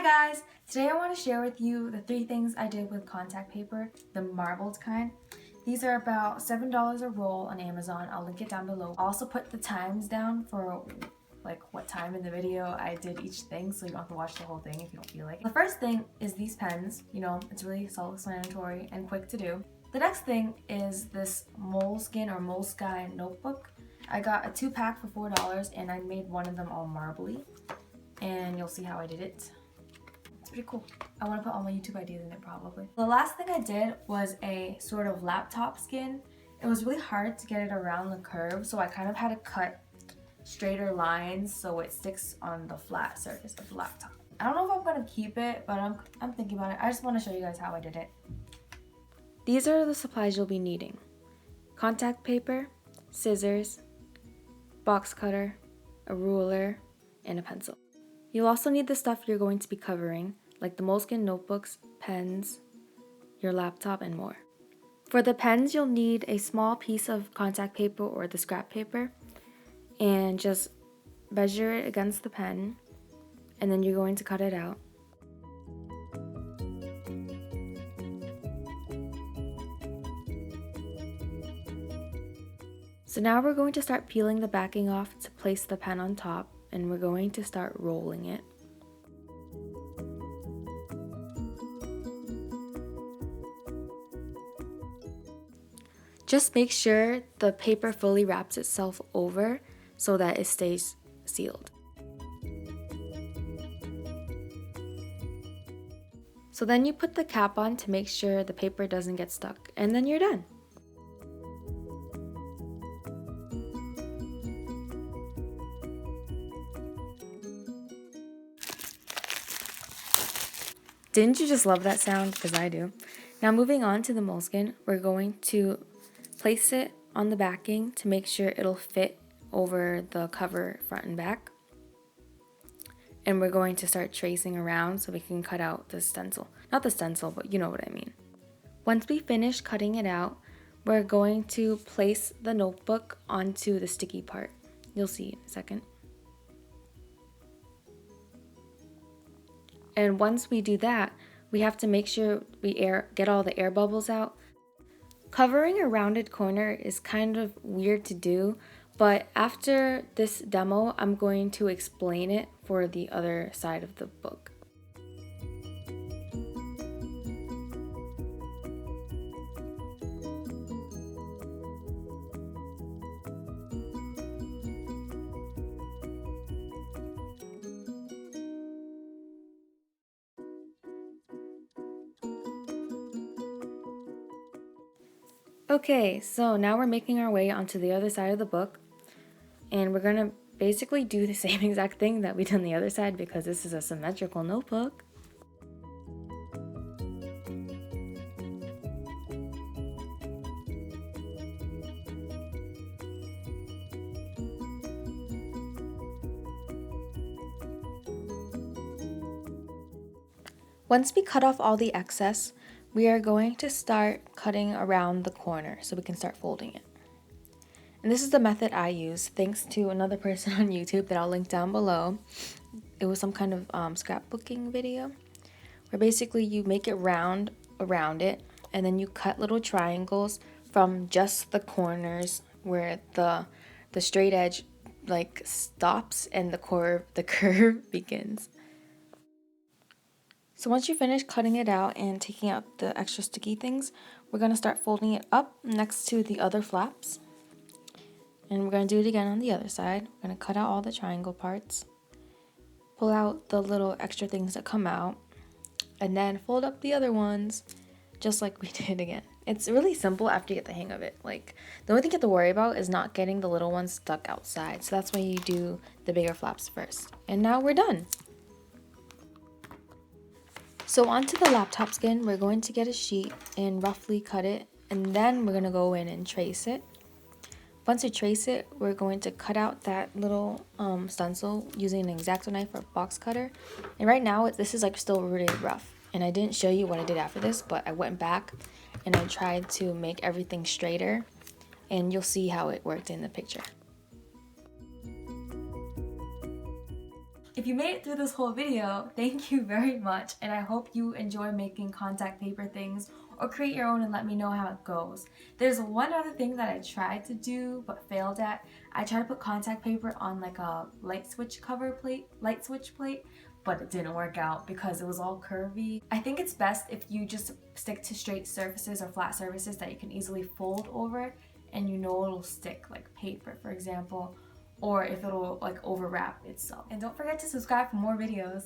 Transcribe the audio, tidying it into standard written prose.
Hi guys! Today I want to share with you the 3 things I did with contact paper, the marbled kind. These are about $7 a roll on Amazon. I'll link it down below. I'll also put the times down for like what time in the video I did each thing, so you don't have to watch the whole thing if you don't feel like it. The first thing is these pens. You know, it's really self-explanatory and quick to do. The next thing is this moleskin or molesky notebook. I got a 2-pack for $4 and I made one of them all marbly. And you'll see how I did it. It's pretty cool. I want to put all my YouTube ideas in it probably. The last thing I did was a sort of laptop skin. It was really hard to get it around the curve, so I kind of had to cut straighter lines so it sticks on the flat surface of the laptop. I don't know if I'm going to keep it, but I'm thinking about it. I just want to show you guys how I did it. These are the supplies you'll be needing. Contact paper, scissors, box cutter, a ruler, and a pencil. You'll also need the stuff you're going to be covering, like the moleskin notebooks, pens, your laptop, and more. For the pens, you'll need a small piece of contact paper or the scrap paper, and just measure it against the pen, and then you're going to cut it out. So now we're going to start peeling the backing off to place the pen on top, and we're going to start rolling it. Just make sure the paper fully wraps itself over so that it stays sealed. So then you put the cap on to make sure the paper doesn't get stuck, and then you're done. Didn't you just love that sound? Because I do. Now moving on to the moleskin, we're going to place it on the backing to make sure it'll fit over the cover front and back. And we're going to start tracing around so we can cut out the stencil. Not the stencil, but you know what I mean. Once we finish cutting it out, we're going to place the notebook onto the sticky part. You'll see in a second. And once we do that, we have to make sure we get all the air bubbles out. Covering a rounded corner is kind of weird to do, but after this demo, I'm going to explain it for the other side of the book. Okay, so now we're making our way onto the other side of the book, and we're gonna basically do the same exact thing that we did on the other side because this is a symmetrical notebook. Once we cut off all the excess, we are going to start cutting around the corner so we can start folding it. And this is the method I use thanks to another person on YouTube that I'll link down below. It was some kind of scrapbooking video where basically you make it round around it and then you cut little triangles from just the corners where the straight edge like stops and the curve begins. So once you finish cutting it out and taking out the extra sticky things, we're going to start folding it up next to the other flaps. And we're going to do it again on the other side. We're going to cut out all the triangle parts, pull out the little extra things that come out, and then fold up the other ones just like we did again. It's really simple after you get the hang of it. Like, the only thing you have to worry about is not getting the little ones stuck outside. So that's why you do the bigger flaps first. And now we're done. So onto the laptop skin, we're going to get a sheet and roughly cut it, and then we're going to go in and trace it. Once we trace it, we're going to cut out that little stencil using an X-Acto knife or box cutter. And right now, this is like still really rough. And I didn't show you what I did after this, but I went back and I tried to make everything straighter, and you'll see how it worked in the picture. If you made it through this whole video, thank you very much, and I hope you enjoy making contact paper things or create your own and let me know how it goes. There's one other thing that I tried to do but failed at. I tried to put contact paper on like a light switch plate, but it didn't work out because it was all curvy. I think it's best if you just stick to straight surfaces or flat surfaces that you can easily fold over and you know it'll stick, like paper for example, or if it'll like overwrap itself. And don't forget to subscribe for more videos.